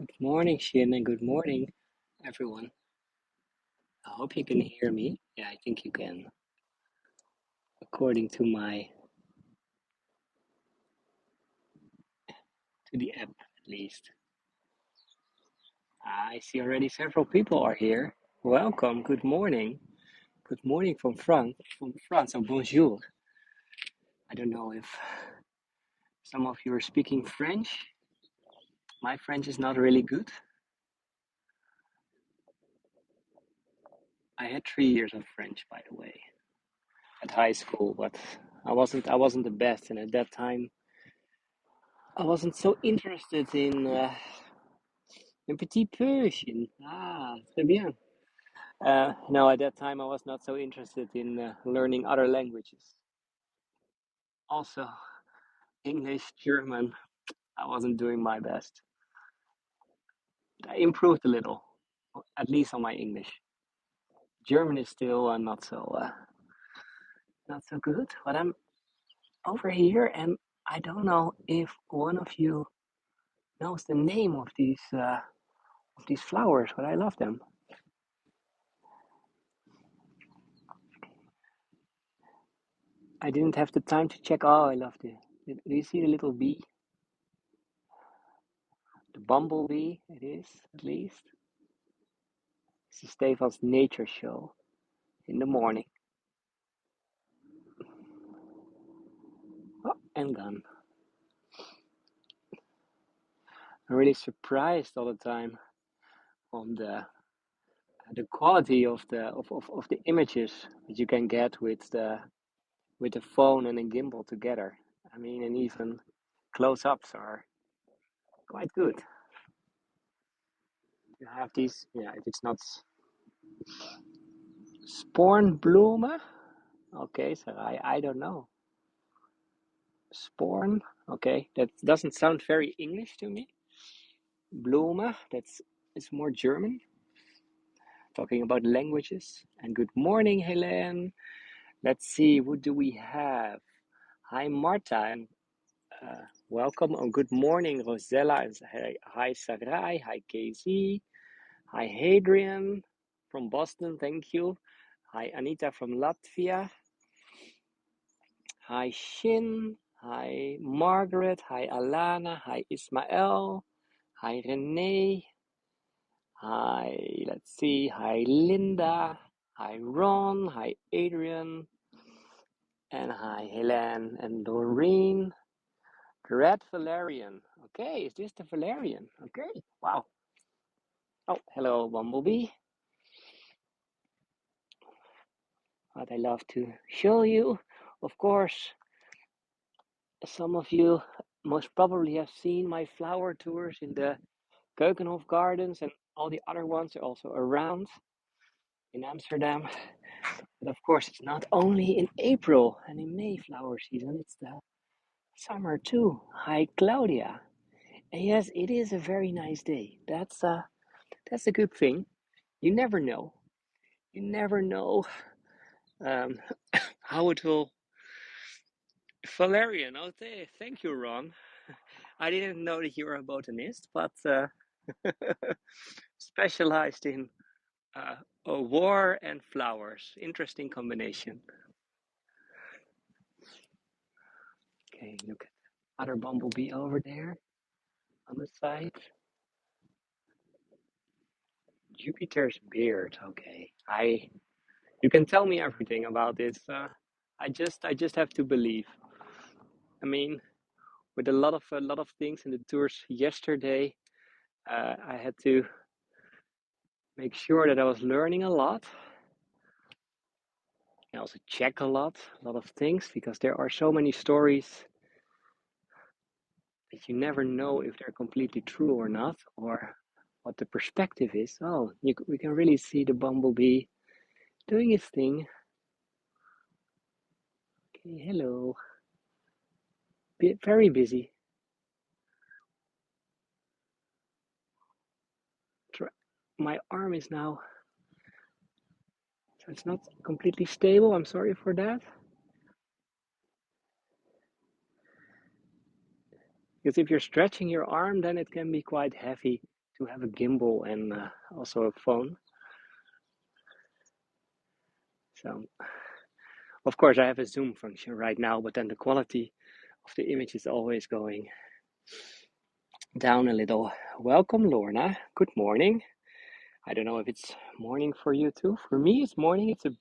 Good morning, Shin, and good morning, everyone. I hope you can hear me. Yeah, I think you can, according to the app at least. I see already several people are here. Welcome. Good morning. Good morning from France. From France. Oh, bonjour. I don't know if some of you are speaking French. My French is not really good. I had 3 years of French, by the way, at high school, but I wasn't the best, and at that time I wasn't so interested in petit peu. Très bien. No, at that time I was not so interested in learning other languages. Also, English, German, I wasn't doing my best. I improved a little, at least on my English. German is still not so good, but I'm over here, and I don't know if one of you knows the name of these flowers, but I love them. I didn't have the time to check. Oh, I love the. Do you see the little bee? The bumblebee, it is, at least. This is Stefan's nature show in the morning. Oh, and gone. I'm really surprised all the time on the quality of the images that you can get with the phone and a gimbal together. I mean, and even close-ups are quite good. You have these, yeah, if it's not Spornblume, okay, so I don't know. Sporn, okay, that doesn't sound very English to me. Blume, it's more German. Talking about languages. And good morning, Helen. Let's see, what do we have? Hi, Marta, and welcome. Oh, good morning, Rosella. And hi, Sarai. Hi, Casey. Hi, Hadrian from Boston. Thank you. Hi, Anita from Latvia. Hi, Shin. Hi, Margaret. Hi, Alana. Hi, Ismael. Hi, Renee. Hi, let's see. Hi, Linda. Hi, Ron. Hi, Adrian. And hi, Helen and Doreen. The red Valerian. Okay, is this the Valerian? Okay, wow. Oh, hello, Bumblebee. What I love to show you. Of course, some of you most probably have seen my flower tours in the Keukenhof Gardens, and all the other ones are also around in Amsterdam. But of course, it's not only in April and in May flower season, it's the summer too. Hi, Claudia. And yes, it is a very nice day. That's a good thing. You never know. You never know um, how it will. Valerian, okay, thank you, Ron. I didn't know that you were a botanist, but specialized in war and flowers. Interesting combination. Okay, look at the other bumblebee over there on the side. Jupiter's beard. Okay, you can tell me everything about this. I just have to believe. I mean, with a lot of things in the tours yesterday, I had to make sure that I was learning a lot. I also check a lot of things, because there are so many stories that you never know if they're completely true or not, or what the perspective is. Oh, we can really see the bumblebee doing his thing. Okay, hello. Very busy. My arm is now, so it's not completely stable. I'm sorry for that. Because if you're stretching your arm, then it can be quite heavy to have a gimbal and also a phone. So, of course, I have a zoom function right now, but then the quality of the image is always going down a little. Welcome, Lorna. Good morning. I don't know if it's morning for you too. For me, it's morning. It's a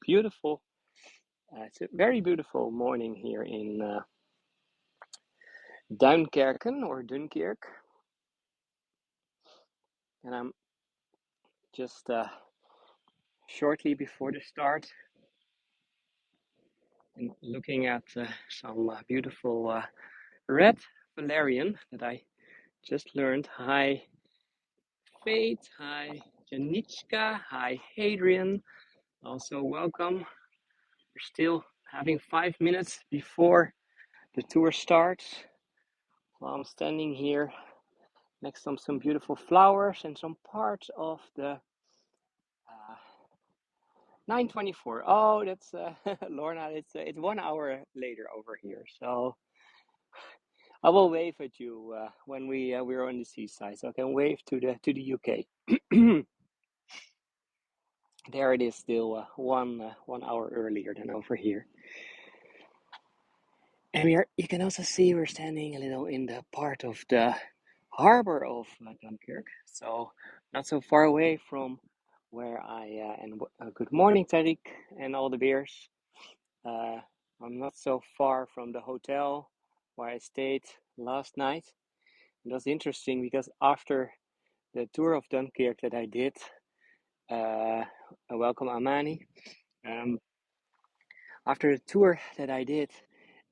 very beautiful morning here in Dunkirk, and I'm just shortly before the start and looking at some beautiful red valerian that I just learned. Hi, Faith. Hi, Janichka. Hi, Hadrian. Also, welcome. We're still having 5 minutes before the tour starts. So I'm standing here next to some beautiful flowers and some parts of the 9:24. Oh, that's Lorna. It's 1 hour later over here. So I will wave at you when we're on the seaside. So I can wave to the UK. There it is, still 1 hour earlier than over here. And you can also see we're standing a little in the part of the harbor of Dunkirk, so not so far away from where I and good morning, Tariq, and all the beers. I'm not so far from the hotel where I stayed last night. It was interesting because after the tour of Dunkirk that I did, welcome Amani. After the tour that I did,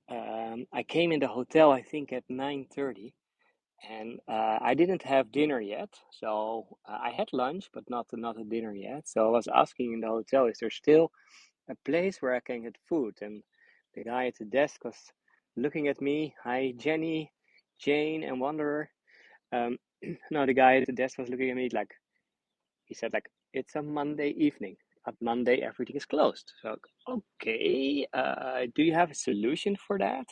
I came in the hotel I think at 9:30. And I didn't have dinner yet, so I had lunch, but not a dinner yet. So I was asking in the hotel, is there still a place where I can get food? And the guy at the desk was looking at me. Hi, Jenny, Jane, and Wanderer. No, the guy at the desk was looking at me like he said, like it's a Monday evening. At Monday, everything is closed. So okay, do you have a solution for that?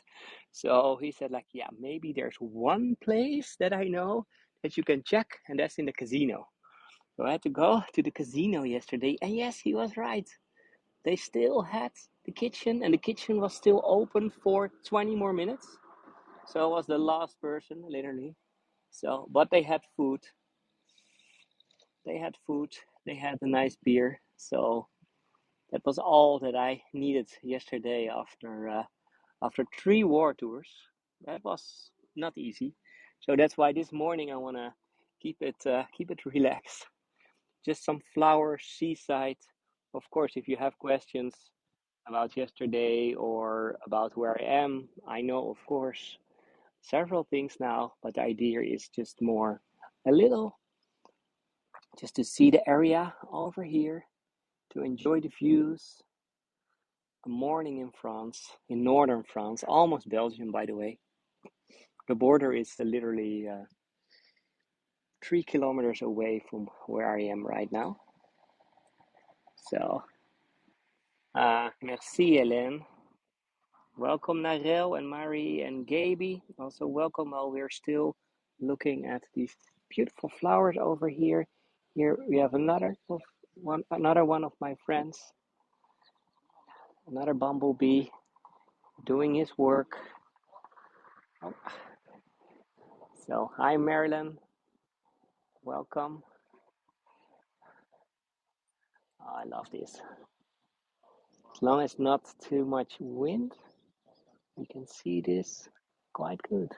So he said, like, yeah, maybe there's one place that I know that you can check, and that's in the casino. So I had to go to the casino yesterday, and yes, he was right. They still had the kitchen, and the kitchen was still open for 20 more minutes. So I was the last person, literally. So, but they had food. They had food. They had a nice beer. So that was all that I needed yesterday after 3 war tours. That was not easy. So that's why this morning I wanna keep it relaxed. Just some flowers, seaside. Of course, if you have questions about yesterday or about where I am, I know of course several things now, but the idea is just more a little just to see the area over here, to enjoy the views. A morning in France, in northern France, almost Belgium, by the way. The border is literally 3 kilometers away from where I am right now. So, merci, Hélène. Welcome, Narelle and Marie and Gaby. Also, welcome while we're still looking at these beautiful flowers over here. Here we have another one of my friends, another bumblebee doing his work. Oh. So, hi, Marilyn. Welcome. Oh, I love this. As long as not too much wind, you can see this quite good.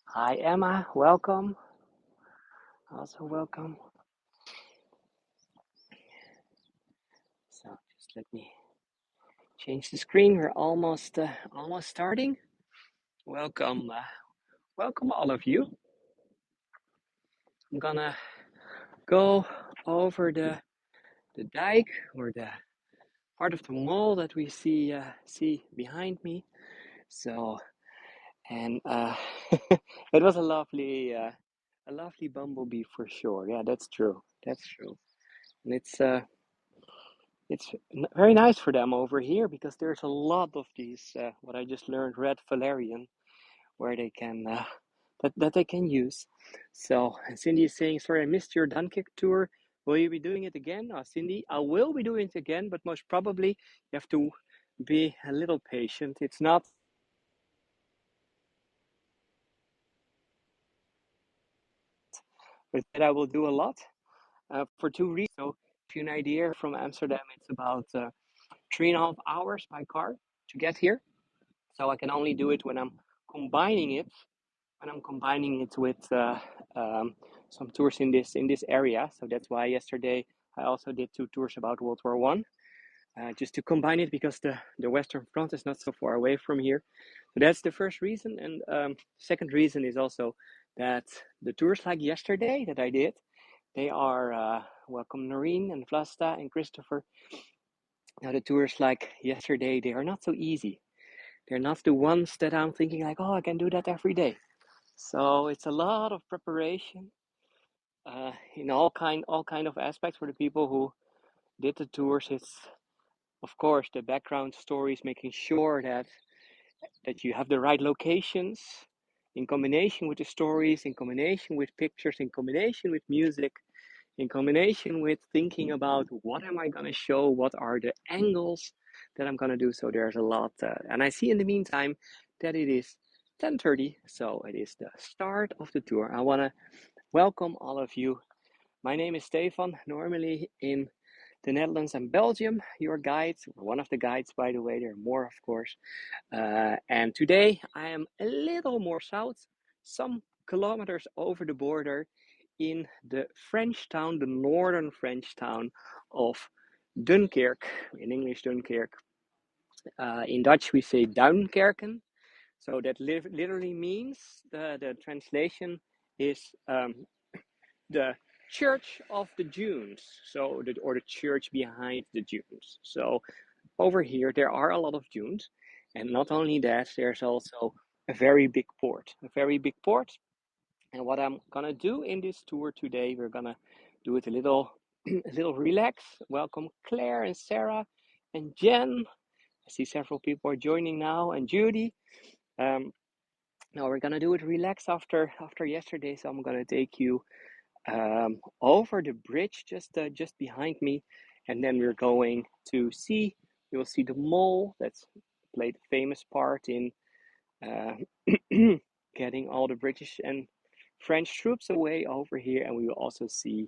Hi, Emma. Welcome. Also welcome. So just let me change the screen. We're almost starting. Welcome, welcome all of you. I'm gonna go over the dike or the part of the mall that we see behind me. So, and it was a lovely bumblebee for sure. Yeah, that's true. That's true. And it's very nice for them over here because there's a lot of these what I just learned, red valerian, where they can that they can use. So, and Cindy is saying, sorry, I missed your Dunkirk tour. Will you be doing it again? Cindy, I will be doing it again, but most probably you have to be a little patient. It's not that I will do a lot for two reasons. So, if you have an idea, from Amsterdam, it's about 3.5 hours by car to get here. So I can only do it when I'm combining it with some tours in this area. So that's why yesterday I also did 2 tours about World War One, just to combine it because the Western Front is not so far away from here. So that's the first reason, and second reason is also that the tours like yesterday that I did, they are welcome Noreen and Vlasta and Christopher. Now the tours like yesterday, they are not so easy. They're not the ones that I'm thinking like, oh, I can do that every day. So it's a lot of preparation in all kind of aspects for the people who did the tours. It's of course the background stories, making sure that you have the right locations in combination with the stories, in combination with pictures, in combination with music, in combination with thinking about what am I going to show, what are the angles that I'm going to do. So there's a lot, and I see in the meantime that it is 10:30, so it is the start of the tour. I want to welcome all of you. My name is Stefan, normally in the Netherlands and Belgium, your guides, one of the guides, by the way. There are more, of course. And today I am a little more south, some kilometers over the border, in the French town, the northern French town of Dunkirk. In English, Dunkirk. In Dutch, we say Duinkerken. So that literally means the translation is the Church of the Dunes. So or the church behind the dunes. So over here there are a lot of dunes, and not only that, there's also a very big port. A very big port. And what I'm gonna do in this tour today, we're gonna do it a little a little relax. Welcome Claire and Sarah and Jen. I see several people are joining now, and Judy. Now we're gonna do it relax after yesterday, so I'm gonna take you over the bridge just behind me, and then we're going to see. You will see the mole that's played a famous part in uh, getting all the British and French troops away over here, and we will also see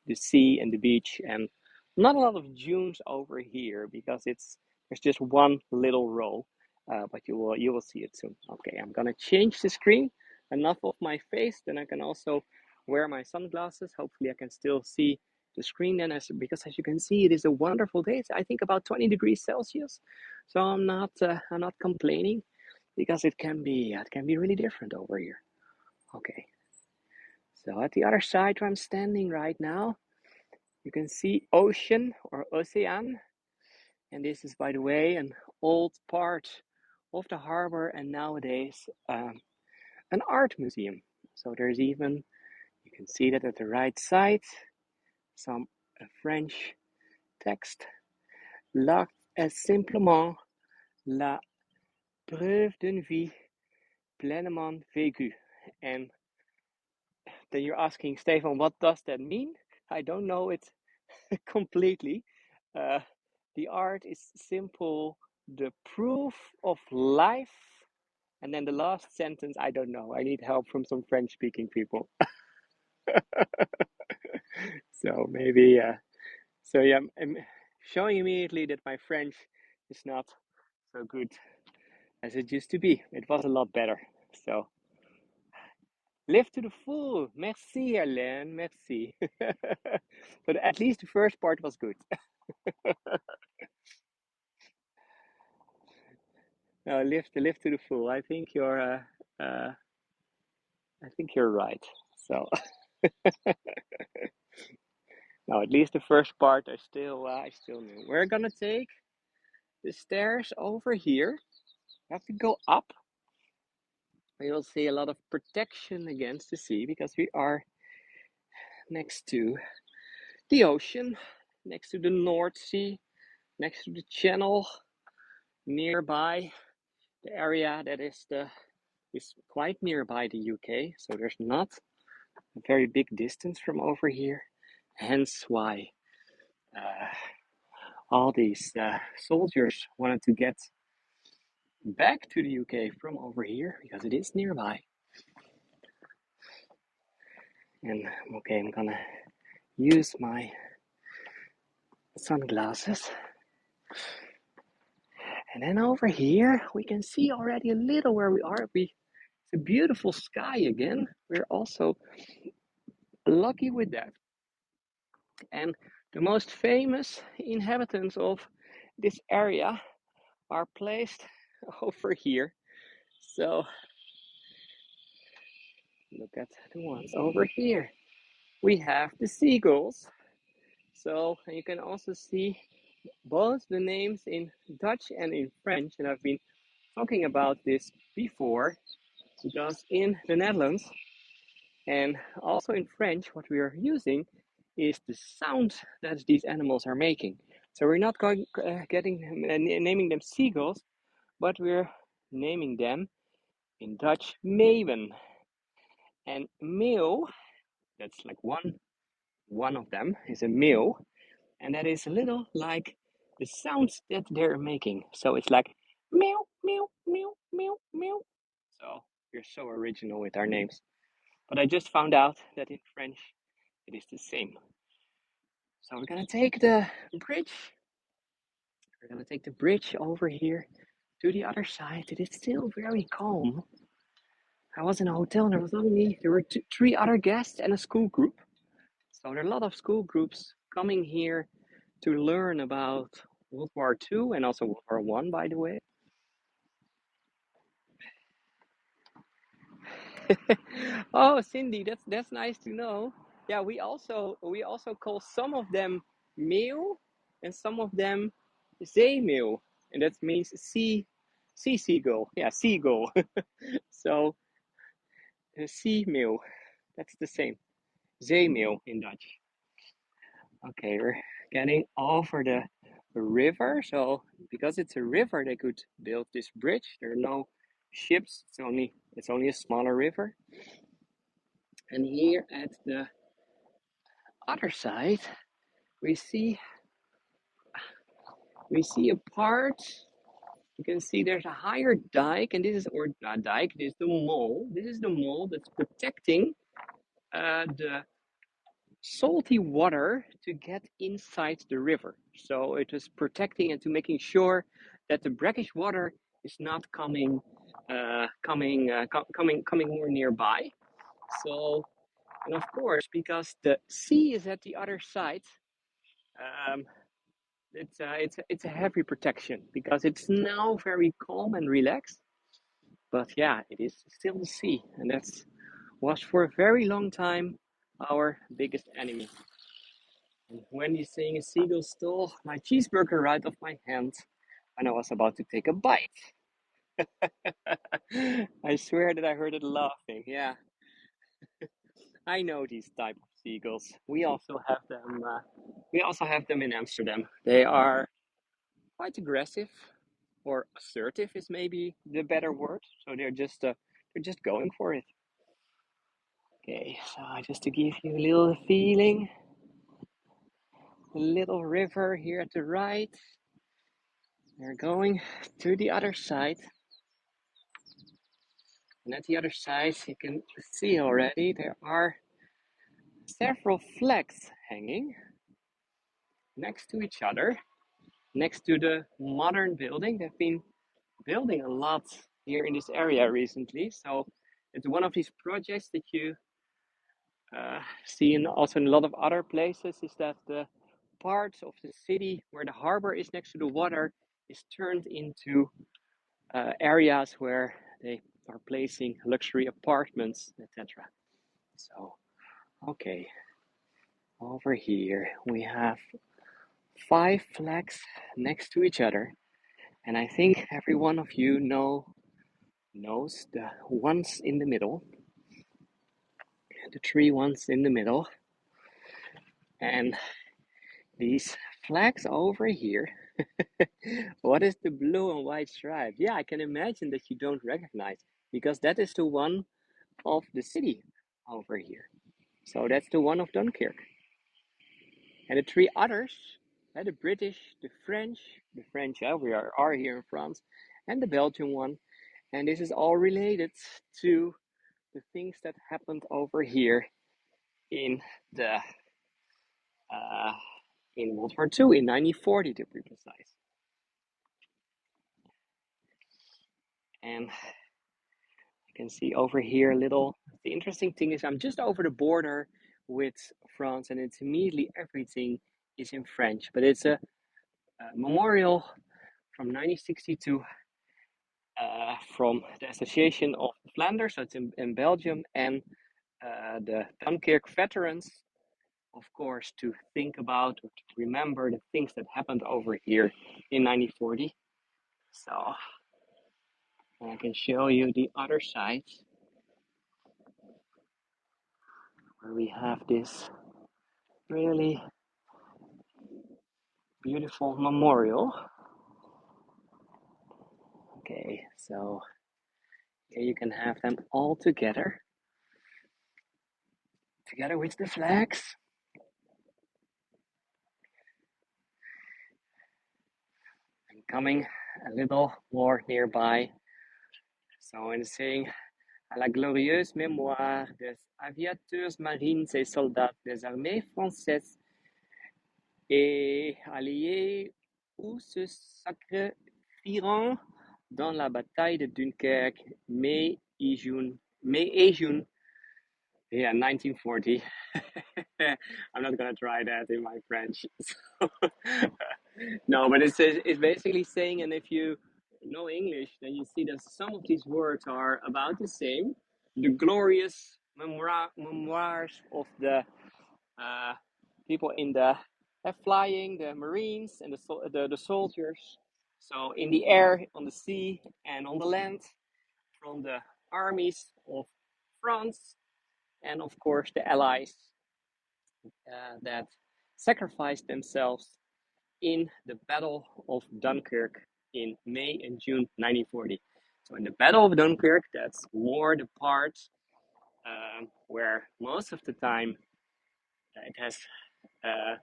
the sea and the beach, and not a lot of dunes over here because there's just one little row, but you will see it soon. Okay, I'm gonna change the screen. Enough of my face, then I can also wear my sunglasses. Hopefully, I can still see the screen then, because as you can see, it is a wonderful day. It's, I think, about 20 degrees Celsius, so I'm not complaining because it can be really different over here. Okay, so at the other side where I'm standing right now, you can see ocean or ocean, and this is, by the way, an old part of the harbor, and nowadays an art museum. So there's even, you can see that at the right side, some French text. Là est simplement la preuve d'une vie pleinement vécue. And then you're asking, Stefan, what does that mean? I don't know it completely. Uh, the art is simple, the proof of life. And then the last sentence, I don't know. I need help from some French speaking people. So maybe, so yeah, I'm showing immediately that my French is not so good as it used to be. It was a lot better. So live to the full. Merci, Alain. Merci. But at least the first part was good. No, live to the full. Uh, I think you're right. So now at least the first part I still knew. We're gonna take the stairs over here. We have to go up. We will see a lot of protection against the sea because we are next to the ocean, next to the North Sea, next to the Channel, nearby the area that is the is quite nearby the UK, so there's not a very big distance from over here. Hence why all these soldiers wanted to get back to the UK from over here because it is nearby. And okay, I'm gonna use my sunglasses. And then over here, we can see already a little where we are. It's a beautiful sky again. We're also lucky with that. And the most famous inhabitants of this area are placed over here. So look at the ones over here. We have the seagulls. So you can also see both the names in Dutch and in French. And I've been talking about this before because in the Netherlands and also in French, what we are using is the sound that these animals are making. So we're not naming them seagulls, but we're naming them in Dutch meeuwen. And meeuw, that's like one of them is a meeuw, and that is a little like the sounds that they're making. So it's like meow, meow, meow, meow, meow. So we're so original with our names. But I just found out that in French it is the same. So we're gonna take the bridge. We're gonna take the bridge over here to the other side. It is still very calm. I was in a hotel and there were three other guests and a school group. So there are a lot of school groups coming here to learn about World War II and also World War One, by the way. Oh, Cindy, that's nice to know. Yeah, we also call some of them meeuw and some of them zeemeeuw, and that means seagull. Yeah, seagull. So seameeuw, that's the same. Zeemeeuw in Dutch. Okay, we're getting over the river. So because it's a river, they could build this bridge. There are no ships. It's only a smaller river. And here at the other side, we see a part. You can see there's a higher dike, and this is or not dike. This is the mole. This is the mole that's protecting the salty water to get inside the river. So it is protecting and to making sure that the brackish water is not coming more nearby. So, and of course, because the sea is at the other side, um, it's a heavy protection because it's now very calm and relaxed. But yeah, it is still the sea, and that's was for a very long time our biggest enemy. And Wendy's saying a seagull stole my cheeseburger right off my hand when I was about to take a bite. I swear that I heard it laughing. Yeah, I know these type of seagulls. We also have them. We also have them in Amsterdam. They are quite aggressive, or assertive is maybe the better word. So they're just going for it. Okay, so just to give you a little feeling, a little river here at the right. They're going to the other side. And at the other side, you can see already there are several flags hanging next to each other, next to the modern building. They've been building a lot here in this area recently. So it's one of these projects that you see also in a lot of other places is that the parts of the city where the harbor is next to the water is turned into areas where they are placing luxury apartments, etc. So, okay, over here we have 5 flags next to each other, and I think every one of you knows the ones in the middle, the 3 ones in the middle, and these flags over here. What is the blue and white stripe? Yeah, I can imagine that you don't recognize. because that is the one of the city over here. So that's the one of Dunkirk. And the three others, the British, the French, we are here in France, and the Belgian one. And this is all related to the things that happened over here in the in World War II in 1940 to be precise. And you can see over here a little. The interesting thing is I'm just over the border with France, and it's immediately everything is in French, but it's a memorial from 1962 from the Association of Flanders, so it's in Belgium, and the Dunkirk veterans, of course, to think about or to remember the things that happened over here in 1940. So I can show you the other side where we have this really beautiful memorial. Okay, so here you can have them all together with the flags. And coming a little more nearby. So in saying à la glorieuse mémoire des aviateurs marines et soldats des armées françaises et alliés où se sacrifieront dans la bataille de Dunkerque, May et June. Yeah, 1940. I'm not gonna try that in my French. No, but it's basically saying, and if you know English, then you see that some of these words are about the same. The glorious memoirs of the people in the flying, the Marines and the soldiers. So in the air, on the sea, and on the land, from the armies of France, and of course the Allies that sacrificed themselves in the Battle of Dunkirk in May and June 1940. So in the Battle of Dunkirk, that's more the part where most of the time it has,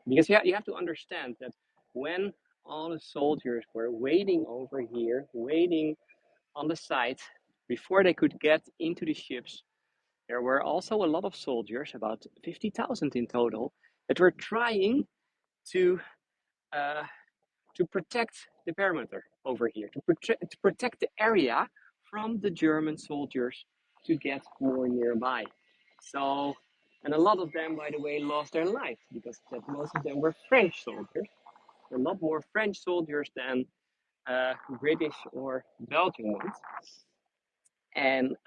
because you have to understand that when all the soldiers were waiting over here, waiting on the side before they could get into the ships, there were also a lot of soldiers, about 50,000 in total, that were trying to uh, protect the perimeter over here, to protect the area from the German soldiers to get more nearby. So, and a lot of them, by the way, lost their lives because most of them were French soldiers, a lot more French soldiers than British or Belgian ones. And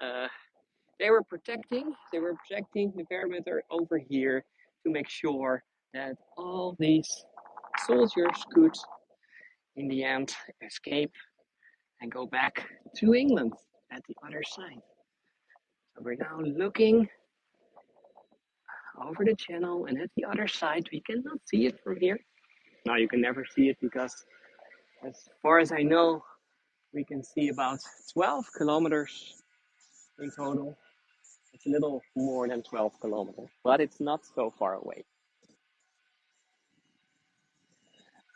they were protecting the perimeter over here to make sure that all these soldiers could in the end escape and go back to England at the other side. So we're now looking over the channel, and at the other side we cannot see it from here. Now you can never see it because as far as I know we can see about 12 kilometers in total. It's a little more than 12 kilometers, but it's not so far away.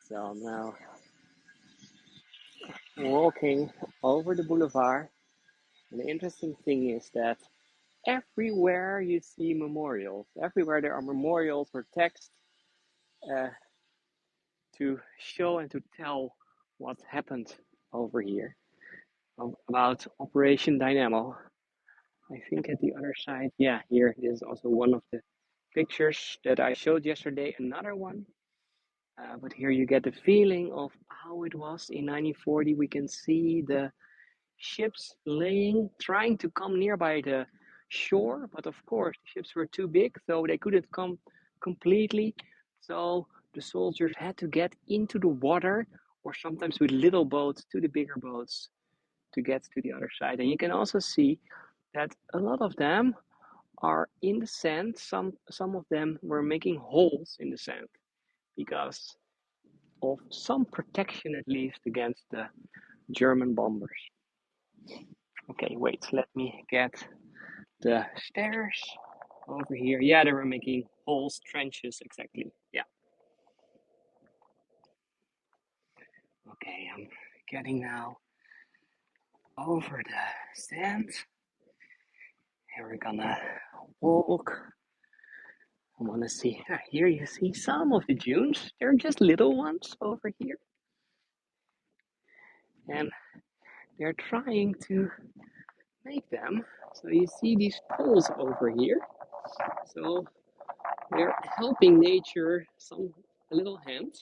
So I'm now walking over the boulevard, and the interesting thing is that everywhere you see memorials, everywhere there are memorials or text to show and to tell what happened over here about Operation Dynamo. I think at the other side, yeah, here is also one of the pictures that I showed yesterday, another one. But here you get the feeling of how it was in 1940. We can see the ships trying to come nearby the shore, but of course the ships were too big, so they couldn't come completely. So the soldiers had to get into the water, or sometimes with little boats to the bigger boats to get to the other side. And you can also see that a lot of them are in the sand. Some of them were making holes in the sand because of some protection, at least, against the German bombers. Okay, wait, let me get the stairs over here. Yeah, they were making holes, trenches, exactly. Yeah. Okay, I'm getting now over the sand. And we're gonna walk. I wanna see. Here you see some of the dunes. They're just little ones over here. And they're trying to make them. So you see these poles over here. So they're helping nature a little hand.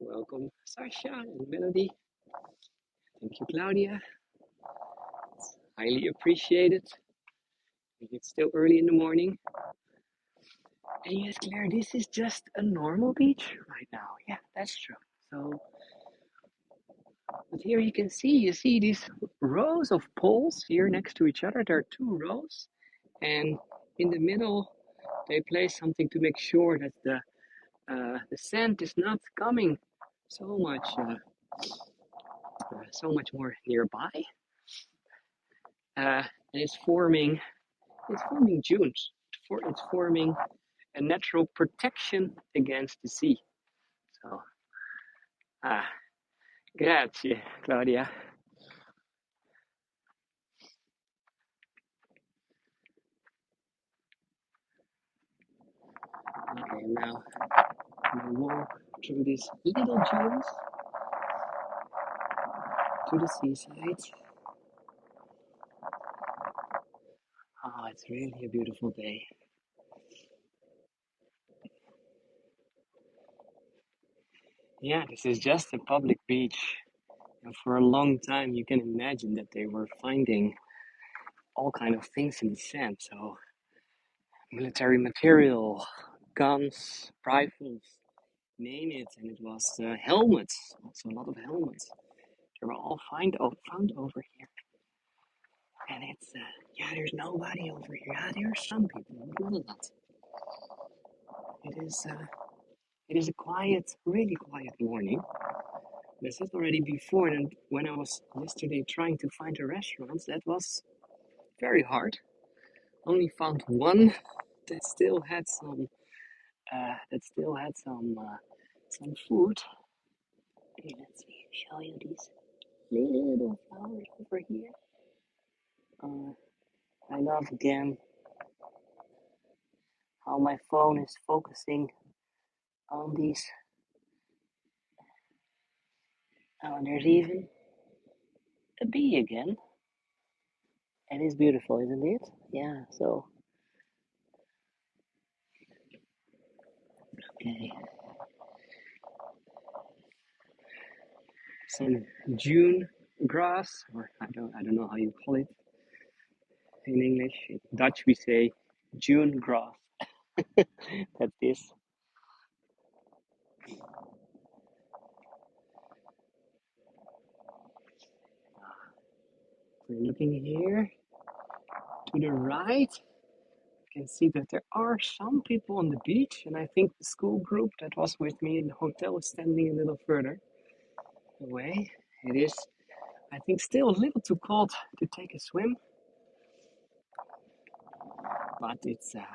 Welcome, Sasha and Melody. Thank you, Claudia. It's highly appreciated. It's still early in the morning. And yes, Claire, this is just a normal beach right now. Yeah, that's true. So, but here you see these rows of poles here next to each other. There are two rows, and in the middle, they place something to make sure that the sand is not coming so much so much more nearby. And it's forming dunes. It's forming a natural protection against the sea. So, ah, grazie, Claudia. Okay, now we walk through these little dunes to the seaside. Oh, it's really a beautiful day. Yeah, this is just a public beach. And for a long time, you can imagine that they were finding all kind of things in the sand. So military material, guns, rifles, name it. And it was helmets, also a lot of helmets. They were all found over here. And it's, yeah, there's nobody over here. Yeah, there are some people, but not a lot. It is a quiet, really quiet morning. I said already before, and when I was yesterday trying to find a restaurant, that was very hard. Only found one that still had some food. Okay, let's see, show you these little flowers over here. I love again how my phone is focusing on these. Oh, and there's even a bee again. And it's beautiful, isn't it? Yeah, so, okay. Some June grass, or I don't know how you call it in English. In Dutch we say June grass. That's this. We're looking here to the right. You can see that there are some people on the beach, and I think the school group that was with me in the hotel is standing a little further away. It is, I think, still a little too cold to take a swim, but it's a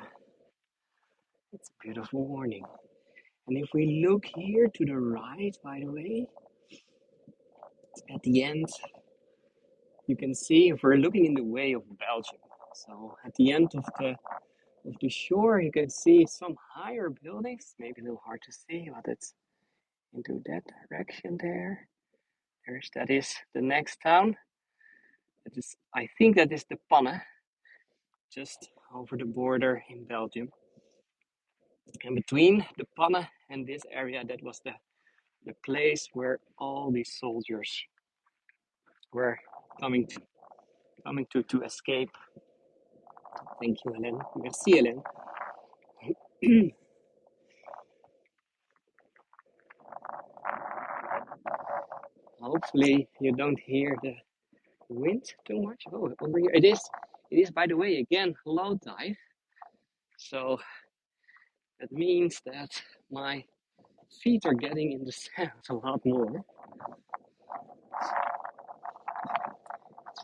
beautiful morning. And if we look here to the right, by the way, at the end, you can see if we're looking in the way of Belgium. So at the end of the shore, you can see some higher buildings. Maybe a little hard to see, but it's into that direction there. That is the next town. That is, I think that is the Panne, just over the border in Belgium. And between the Panne and this area, that was the place where all these soldiers were coming to escape. Thank you, Hélène. Merci, Hélène. Hopefully you don't hear the wind too much. Oh, over here it is. It is, by the way, again low tide. So that means that my feet are getting in the sand a lot more.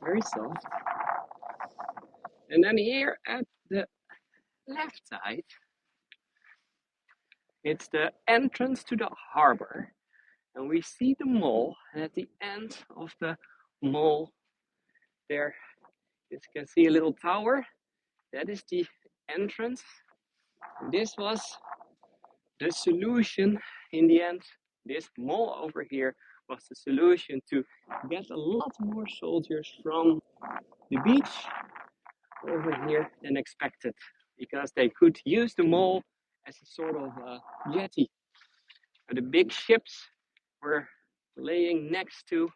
very soft. And then here at the left side, it's the entrance to the harbor. And we see the mall. And at the end of the mall, there you can see a little tower. That is the entrance. This was the solution in the end. This mall over here was the solution to get a lot more soldiers from the beach over here than expected, because they could use the mall as a sort of jetty. The big ships were laying next to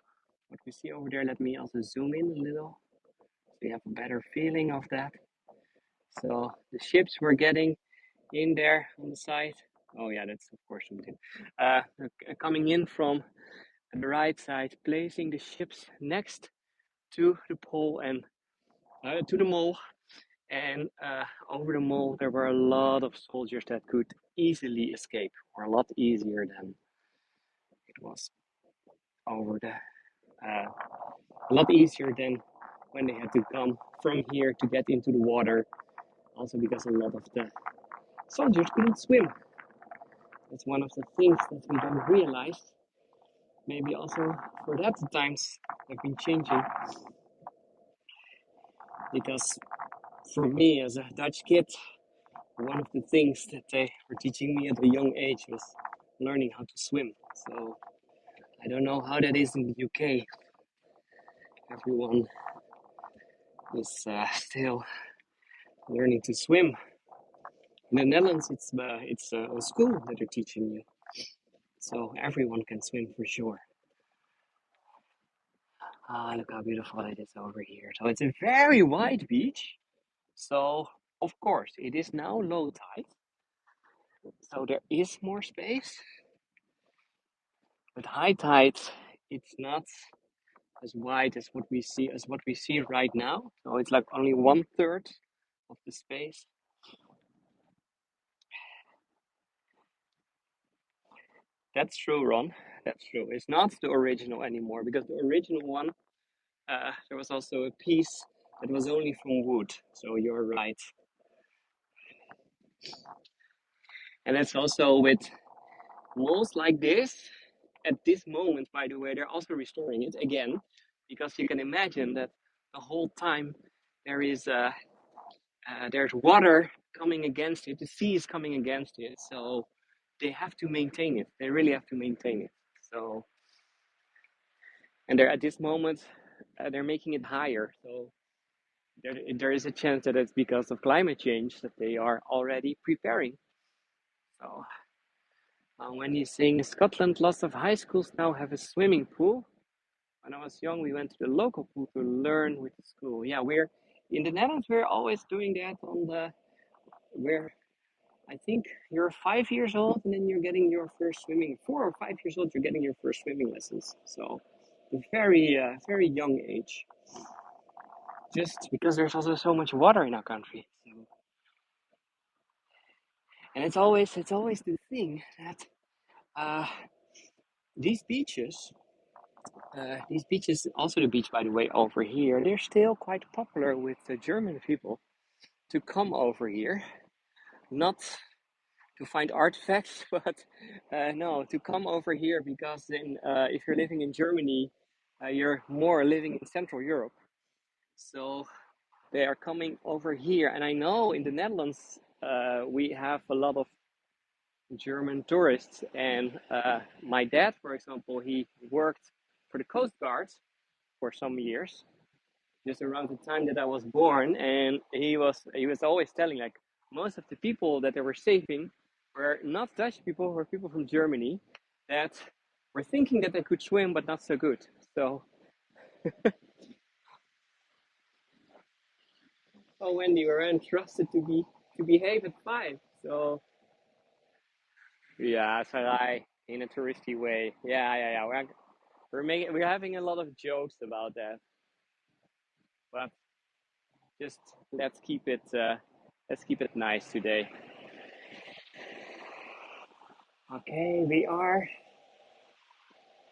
what we see over there. Let me also zoom in a little so you have a better feeling of that. So the ships were getting in there on the side. Oh yeah, that's of course zoomed in. Coming in from the right side, placing the ships next to the pole and to the mall. And over the mall, there were a lot of soldiers that could easily escape, or a lot easier than it was over the. A lot easier than when they had to come from here to get into the water. Also because a lot of the soldiers couldn't swim. That's one of the things that we don't realize. Maybe also for that times have been changing. Because for me as a Dutch kid, one of the things that they were teaching me at a young age was learning how to swim. So I don't know how that is in the UK. Everyone is still learning to swim. In the Netherlands, it's a school that they're teaching you, so everyone can swim for sure. Ah, look how beautiful it is over here. So it's a very wide beach. So of course it is now low tide, so there is more space. But high tide, it's not as wide as what we see right now. So it's like only 1/3 of the space. That's true, Ron. That's true. It's not the original anymore, because the original one, there was also a piece that was only from wood. So you're right. And that's also with malls like this. At this moment, by the way, they're also restoring it again, because you can imagine that the whole time there is there's water coming against it. The sea is coming against it. So they have to maintain it. They really have to maintain it. So, and they're at this moment, they're making it higher. So there is a chance that it's because of climate change that they are already preparing. So when you sing Scotland, lots of high schools now have a swimming pool. When I was young, we went to the local pool to learn with the school. Yeah, we're in the Netherlands. We're always doing that on the where I think you're 5 years old and then you're getting your first swimming. 4 or 5 years old, you're getting your first swimming lessons. So, a very young age. Just because there's also so much water in our country. So, and it's always the thing that these beaches, also the beach by the way over here, they're still quite popular with the German people to come over here, not to find artifacts, but no, to come over here because then if you're living in Germany, you're more living in Central Europe. So they are coming over here, and I know in the Netherlands we have a lot of German tourists, and my dad, for example, he worked for the Coast Guard for some years, just around the time that I was born, and he was always telling like most of the people that they were saving were not Dutch people, were people from Germany that were thinking that they could swim but not so good. So, oh, Wendy, we're entrusted to behave at 5. So yeah, so I in a touristy way. Yeah. We're having a lot of jokes about that, but just let's keep it nice today. Okay, we are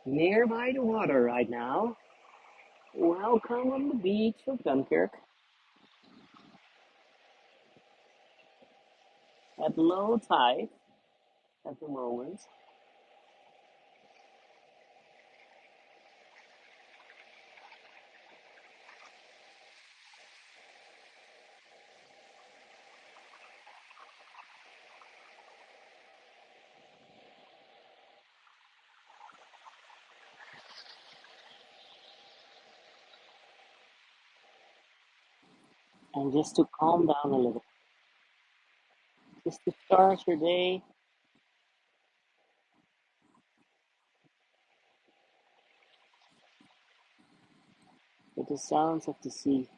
nearby the water right now. Welcome on the beach of Dunkirk at low tide at the moment. And just to calm down a little, just to start your day with the sounds of the sea.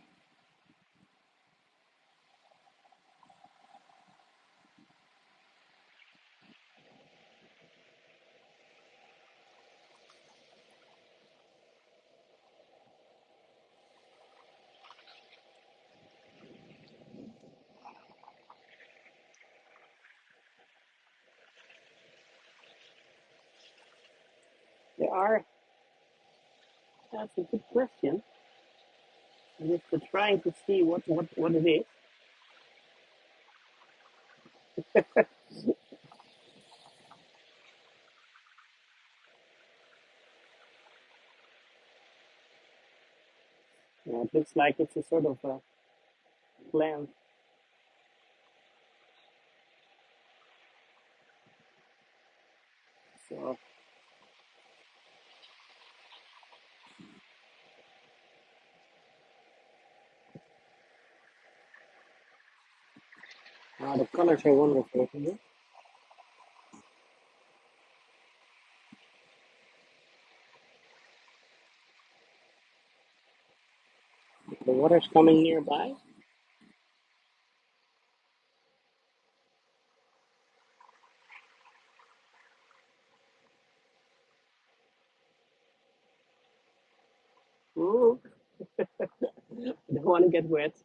There are, that's a good question. I'm just trying to see what it is. Yeah, it looks like it's a sort of a plant. So the colors are wonderful, isn't it? The water's coming nearby. Ooh, I don't want to get wet.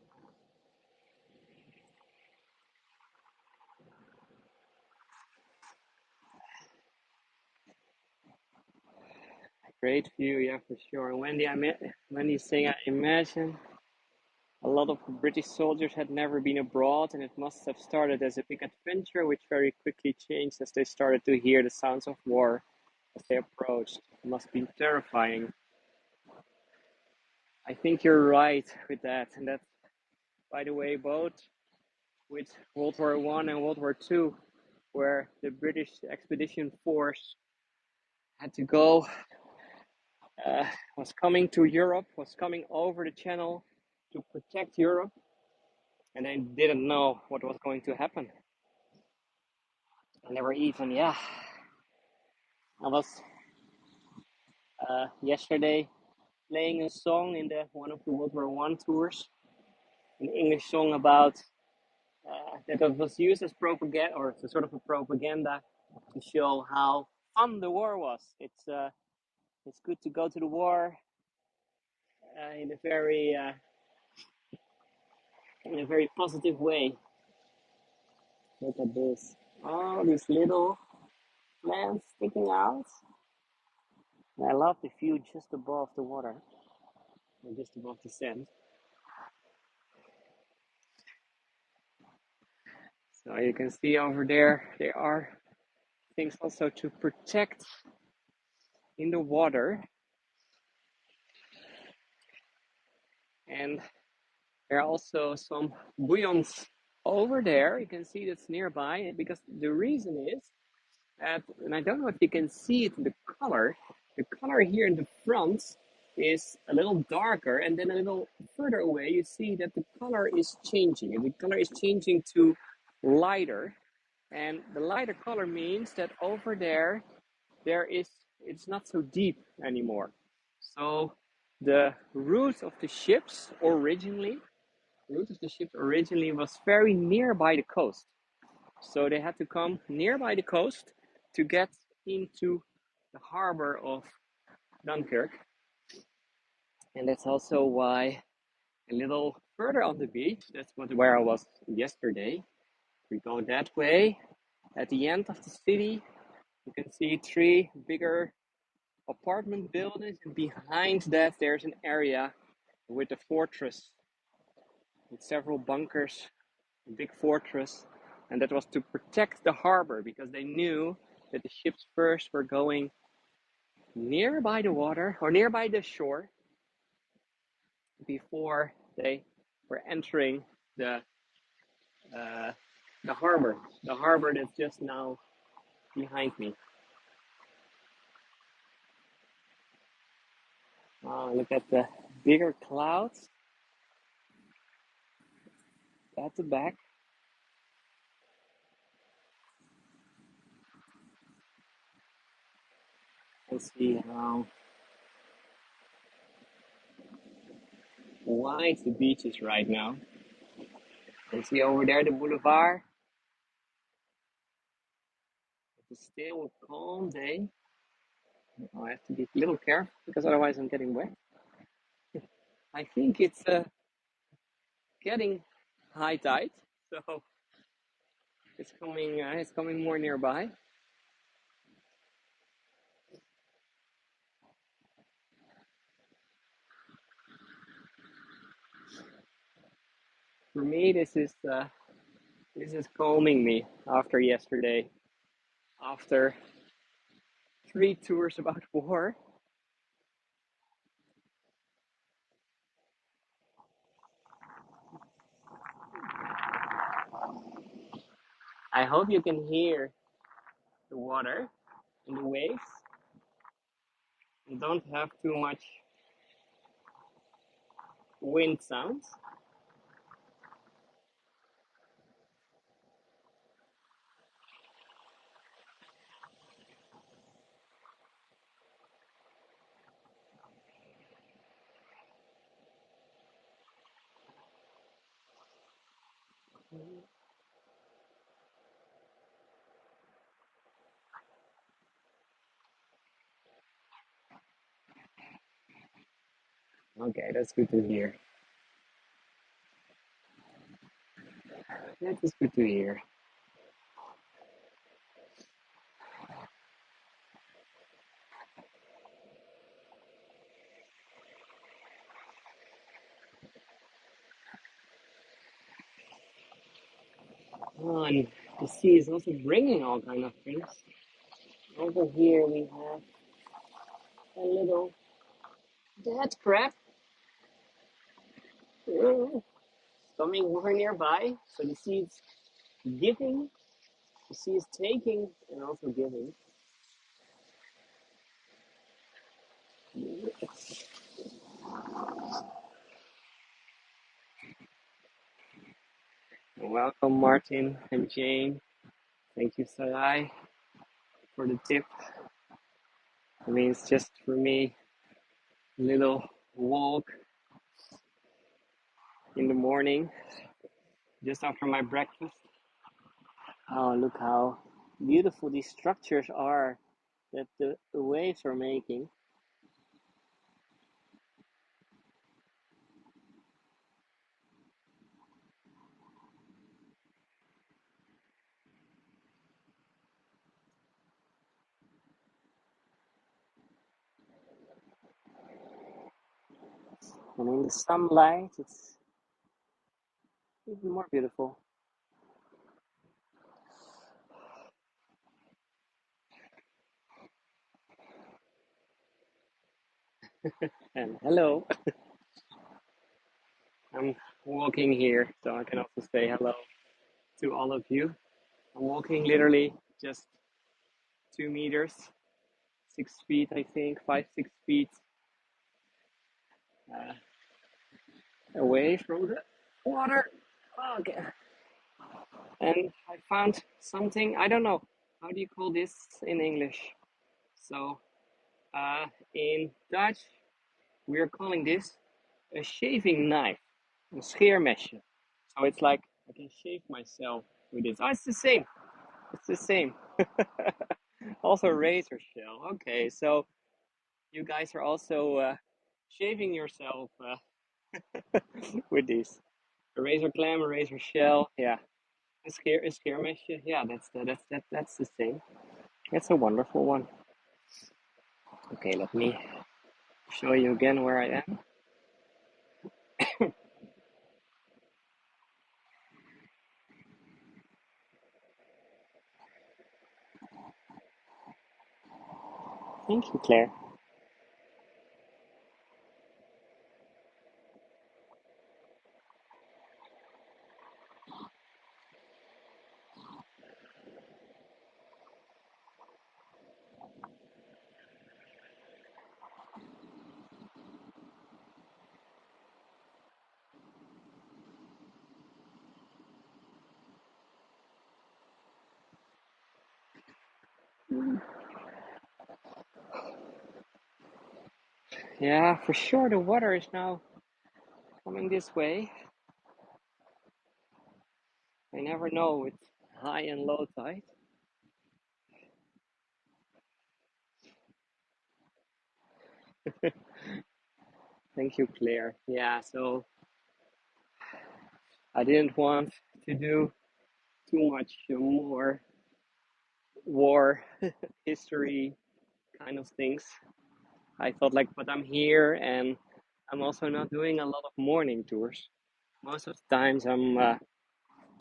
Great view, yeah, for sure. And Wendy saying, I imagine a lot of British soldiers had never been abroad, and it must have started as a big adventure, which very quickly changed as they started to hear the sounds of war as they approached. It must be terrifying. I think you're right with that, and that's, by the way, both with World War One and World War Two, where the British expedition force had to go, was coming to Europe, was coming over the channel to protect Europe, and they didn't know what was going to happen. And they were even, yeah. I was yesterday playing a song in the one of the World War One tours, an English song about that was used as propaganda, or it's a sort of a propaganda to show how fun the war was. It's good to go to the war in a very positive way. Look at this. Oh, these little plants sticking out. I love the view just above the water, or just above the sand. So you can see over there are things also to protect in the water. And there are also some buoyants over there. You can see that's nearby, because the reason is that, and I don't know if you can see it in the color here in the front is a little darker, and then a little further away you see that the color is changing, and the color is changing to lighter. And the lighter color means that over there is, it's not so deep anymore. So the route of the ships originally was very nearby the coast. So they had to come nearby the coast to get into the harbor of Dunkirk. And that's also why a little further on the beach, where I was yesterday. We go that way. At the end of the city, you can see three bigger apartment buildings, and behind that there's an area with a fortress with several bunkers, a big fortress, and that was to protect the harbor because they knew that the ships first were going nearby the water or nearby the shore before they were entering the uh, the harbor that's just now behind me. Look at the bigger clouds at the back. Let's see how wide the beach is right now. And see over there the boulevard. It's still a calm day. I have to be a little careful because otherwise I'm getting wet. I think it's getting high tide, so it's coming more nearby. For me, this is calming me after yesterday, after 3 tours about war. I hope you can hear the water and the waves and don't have too much wind sounds. Okay, that's good to hear. That is good to hear. Oh, and the sea is also bringing all kind of things. Over here we have a little dead crab coming over nearby. So the sea is giving, the sea is taking and also giving. Welcome Martin and Jane. Thank you Sarai for the tip. I mean it's just for me a little walk in the morning just after my breakfast. Oh, look how beautiful these structures are that the waves are making. And in the sunlight, it's even more beautiful. And hello, I'm walking here, so I can also say hello to all of you. I'm walking literally just 2 meters, 6 feet, I think, 5, 6 feet uh, away from the water. Okay. And I found something, I don't know, how do you call this in English? So, in Dutch, we are calling this a shaving knife, een scheermesje. So it's like I can shave myself with this. Oh, it's the same. It's the same. Also razor shell. Okay, so you guys are also shaving yourself with this. A razor clam, a razor shell. Yeah, a scheermesje. Yeah, that's the same. That's a wonderful one. Okay, let me show you again where I am. Thank you, Claire. Yeah, for sure the water is now coming this way. I never know with high and low tide. Thank you, Claire. Yeah, so I didn't want to do too much more war history kind of things. I thought like, but I'm here and I'm also not doing a lot of morning tours. Most of the times I'm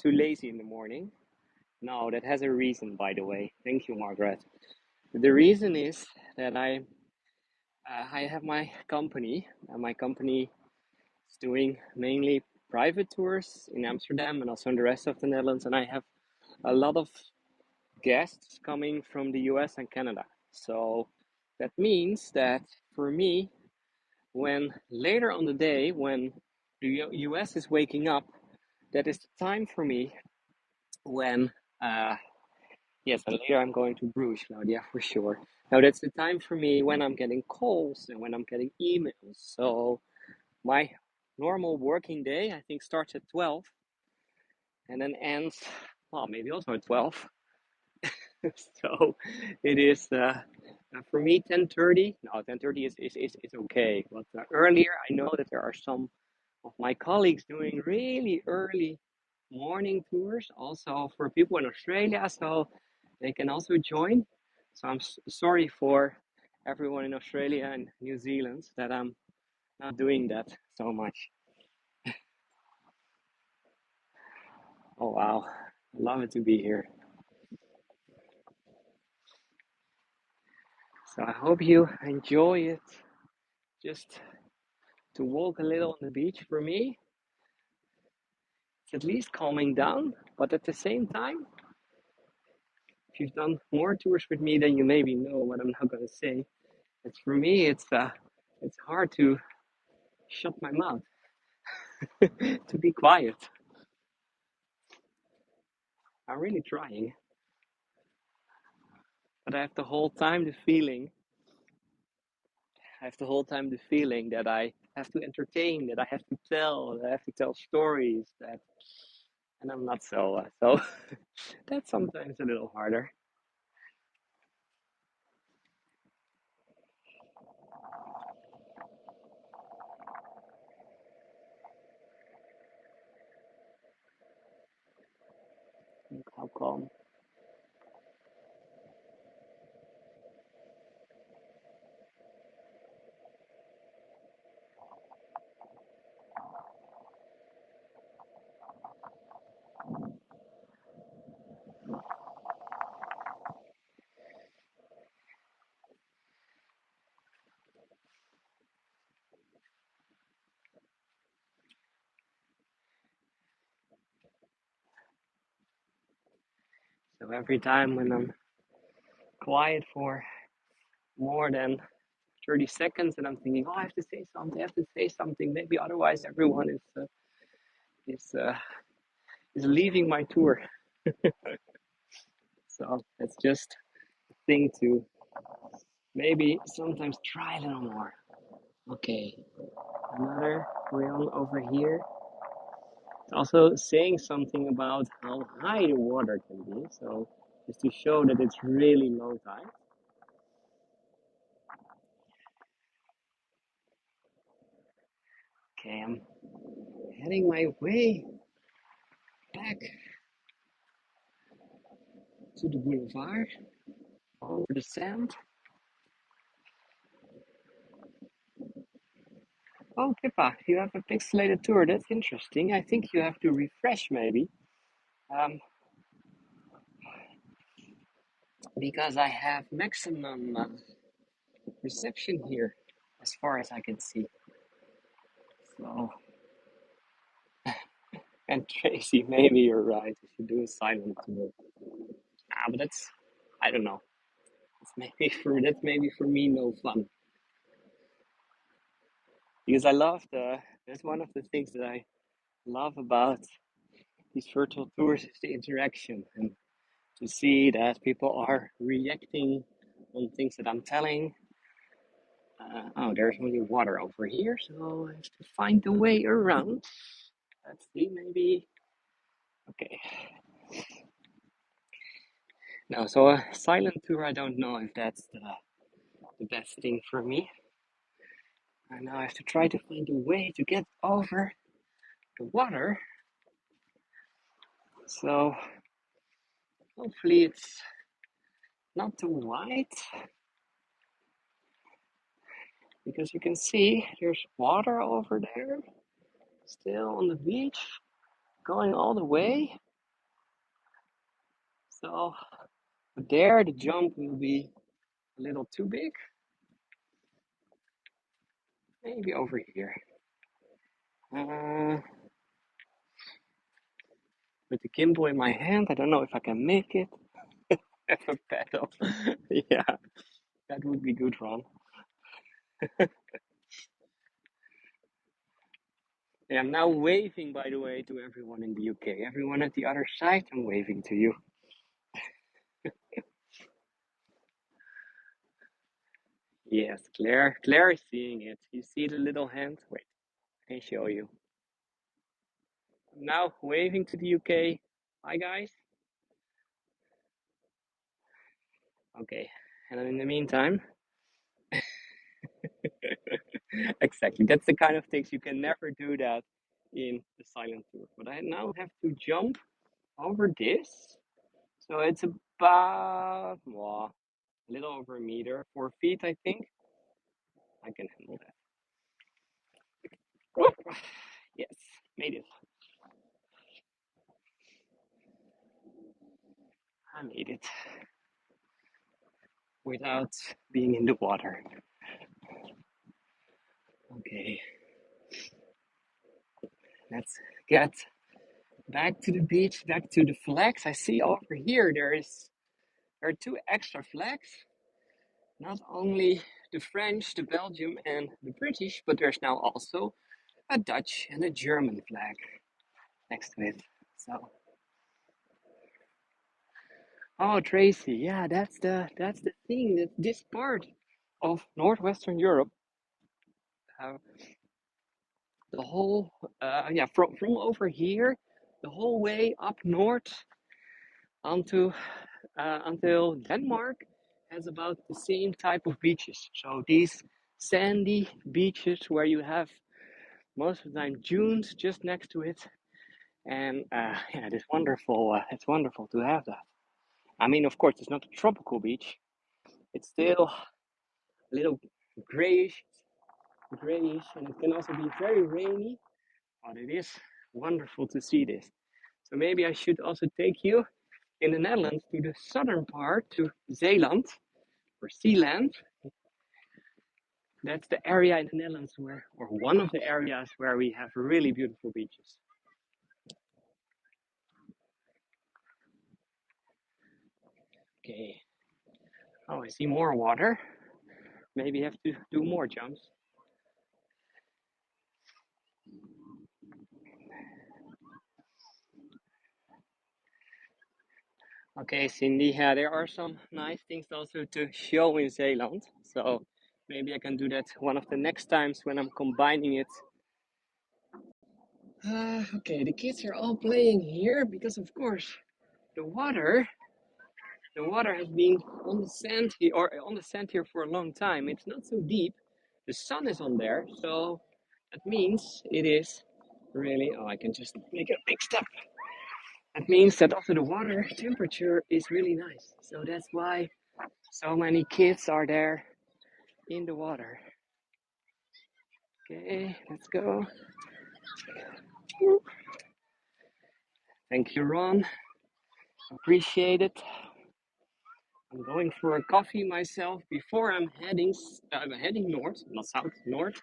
too lazy in the morning. No, that has a reason, by the way. Thank you, Margaret. The reason is that I have my company, and my company is doing mainly private tours in Amsterdam and also in the rest of the Netherlands, and I have a lot of guests coming from the US and Canada. So that means that for me, when later on the day, when the US is waking up, that is the time for me when, yes, and later I'm going to Bruges, Claudia, for sure. Now that's the time for me when I'm getting calls and when I'm getting emails. So my normal working day, I think, starts at 12 and then ends, well, maybe also at 12. So it is for me 10:30. No, 10:30 is okay. But earlier, I know that there are some of my colleagues doing really early morning tours, also for people in Australia, so they can also join. So I'm sorry for everyone in Australia and New Zealand that I'm not doing that so much. Oh wow, I love it to be here. So I hope you enjoy it. Just to walk a little on the beach for me, it's at least calming down, but at the same time, if you've done more tours with me, then you maybe know what I'm not gonna say. It's for me, it's hard to shut my mouth, to be quiet. I'm really trying, but I have the whole time the feeling. I have the whole time the feeling that I have to entertain, that I have to tell, that I have to tell stories, that, and I'm not so. That's sometimes a little harder. Look how calm. So every time when I'm quiet for more than 30 seconds and I'm thinking, oh, I have to say something, I have to say something. Maybe otherwise everyone is uh, is leaving my tour. So it's just a thing to maybe sometimes try a little more. Okay, another rail over here. It's also saying something about how high the water can be. So just to show that it's really low tide. Okay, I'm heading my way back to the boulevard over the sand. Oh, Pippa, you have a pixelated tour. That's interesting. I think you have to refresh maybe. Um, because I have maximum reception here, as far as I can see. So, and Tracy, maybe you're right. I should do a silent tour. But I don't know. That's maybe for me no fun because I love that's one of the things that I love about these virtual tours is the interaction and to see that people are reacting on things that I'm telling. Oh, there's only water over here, so I have to find the way around. Let's see, maybe. Okay. No, so a silent tour, I don't know if that's the best thing for me. And now I have to try to find a way to get over the water. So hopefully it's not too wide because you can see there's water over there still on the beach going all the way. So there the jump will be a little too big. Maybe over here. Uh, with the gimbal in my hand, I don't know if I can make it. Have a paddle. Yeah, that would be good, Ron. Yeah, I'm now waving, by the way, to everyone in the UK. Everyone at the other side, I'm waving to you. Yes, Claire. Claire is seeing it. You see the little hand? Wait, I can show you. I'm now waving to the UK. Hi, guys. Okay, and in the meantime, exactly. That's the kind of things you can never do that in the silent tour. But I now have to jump over this. So it's about, well, a little over a meter, 4 feet, I think. I can handle that. Whoop. Yes, made it. I made it without being in the water. Okay, let's get back to the beach, back to the flags. I see over here there are two extra flags. Not only the French, the Belgium, and the British, but there's now also a Dutch and a German flag next to it. So, oh, Tracy, yeah, that's the thing. That this part of northwestern Europe, uh, the whole, yeah, from over here, the whole way up north onto until Denmark has about the same type of beaches. So these sandy beaches where you have most of the time dunes just next to it, and yeah, it's wonderful. It's wonderful to have that. I mean, of course, it's not a tropical beach. It's still a little grayish, and it can also be very rainy. But it is wonderful to see this. So maybe I should also take you in the Netherlands to the southern part, to Zeeland or Sealand. That's the area in the Netherlands where, or one of the areas where we have really beautiful beaches. Okay. Oh, I see more water. Maybe have to do more jumps. Okay, Cindy, yeah, there are some nice things also to show in Zeeland. So maybe I can do that one of the next times when I'm combining it. Okay, the kids are all playing here because, of course, the water the water has been on the sand here or on the sand here for a long time. It's not so deep. The sun is on there, so that means it is really. Oh, I can just make a big step. That means that also the water temperature is really nice. So that's why so many kids are there in the water. Okay, let's go. Thank you, Ron. Appreciate it. I'm going for a coffee myself before I'm heading north, not south, north.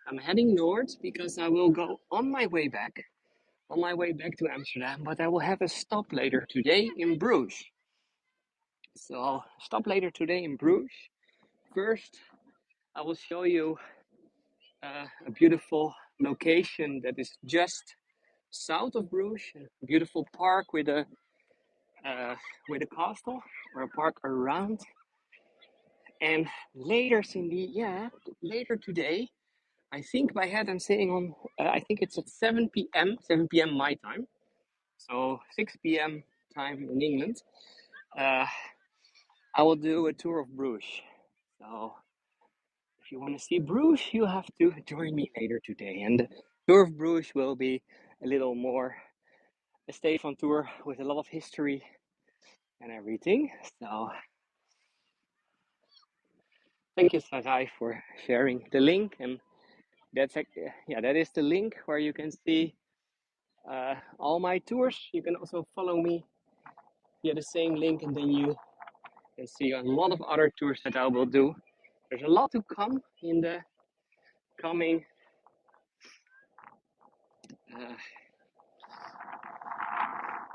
I'm heading north because I will go on my way back to Amsterdam, but I will have a stop later today in Bruges. So I'll stop later today in Bruges. First, I will show you a beautiful location that is just south of Bruges, a beautiful park uh, with a castle or a park around. And later, Cindy, yeah, later today, I think by head I'm saying I think it's at 7 p.m., 7 p.m. my time, so 6 p.m. time in England. Uh, I will do a tour of Bruges. So if you want to see Bruges, you have to join me later today. And the tour of Bruges will be a little more a Stefan tour with a lot of history and everything. So thank you, Sarai, for sharing the link. And that is the link where you can see all my tours. You can also follow me via the same link, and then you can see a lot of other tours that I will do. There's a lot to come in the coming. Uh,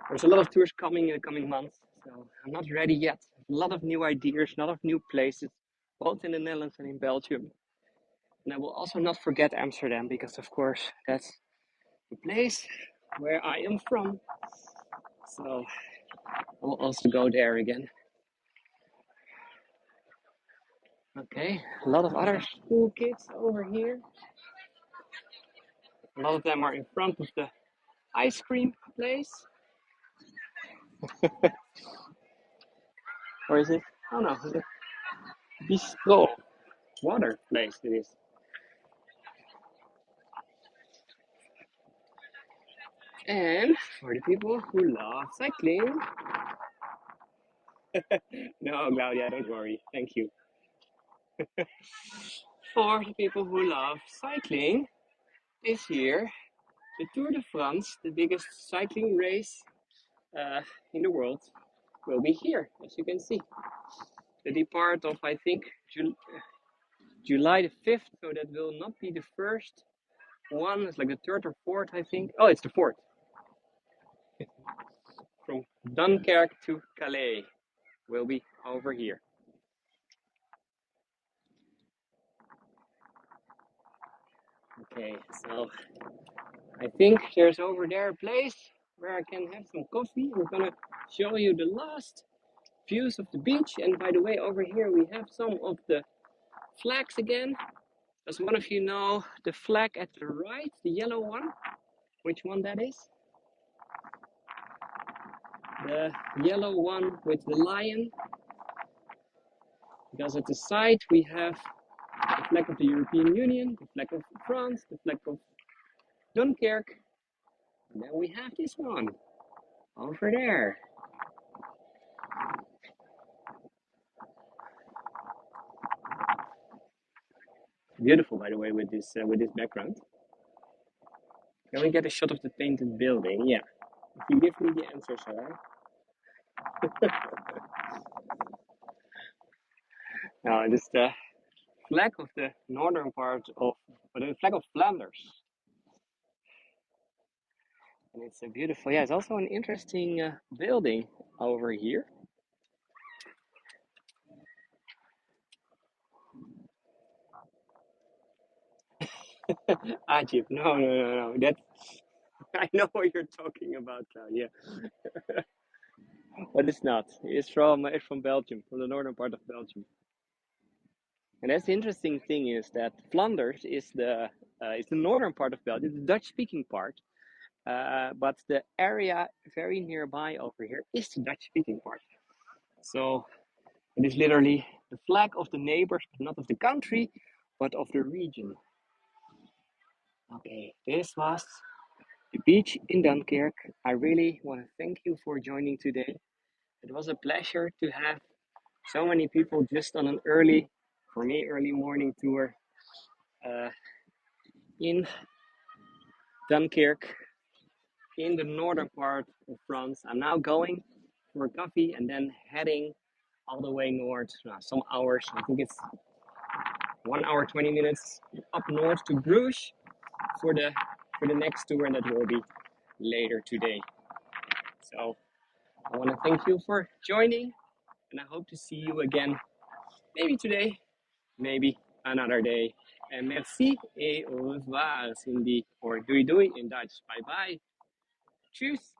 there's a lot of tours coming in the coming months, so I'm not ready yet. A lot of new ideas, a lot of new places, both in the Netherlands and in Belgium. And I will also not forget Amsterdam because, of course, that's the place where I am from. So I will also go there again. Okay, a lot of other school kids over here. A lot of them are in front of the ice cream place. Or is it? Oh no, is it bistro? Water place it is. And for the people who love cycling, no, Claudia, don't worry. Thank you. For the people who love cycling, this year, the Tour de France, the biggest cycling race uh, in the world, will be here, as you can see. The depart of, I think, July the 5th, so that will not be the first one. It's like the third or fourth, I think. Oh, it's the fourth. From Dunkirk to Calais will be over here. Okay, so I think there's over there a place where I can have some coffee. We're gonna show you the last views of the beach. And by the way, over here we have some of the flags again. Does one of you know the flag at the right, the yellow one? Which one that is? The yellow one with the lion. Because at the side we have the flag of the European Union, the flag of France, the flag of Dunkirk. And then we have this one over there. Beautiful, by the way, with this background. Can we get a shot of the painted building? Yeah. If you give me the answer, Sarah. No, it is the flag of the northern part of, or the flag of Flanders. And it's a beautiful, yeah, it's also an interesting building over here. Ajib, no. That I know what you're talking about, Claudia. But it's not. It's from Belgium, from the northern part of Belgium. And that's the interesting thing is that Flanders is the northern part of Belgium, the Dutch-speaking part. But the area very nearby over here is the Dutch-speaking part. So it is literally the flag of the neighbors, not of the country, but of the region. Okay, this was the beach in Dunkirk. I really want to thank you for joining today. It was a pleasure to have so many people just on an early, for me, early morning tour. Uh, in Dunkirk, in the northern part of France. I'm now going for a coffee and then heading all the way north, some hours. I think it's 1 hour 20 minutes up north to Bruges for the next tour, and that will be later today. So I want to thank you for joining, and I hope to see you again, maybe today, maybe another day. And merci et au revoir, Cindy, or doei doei in Dutch. Bye bye. Tschüss.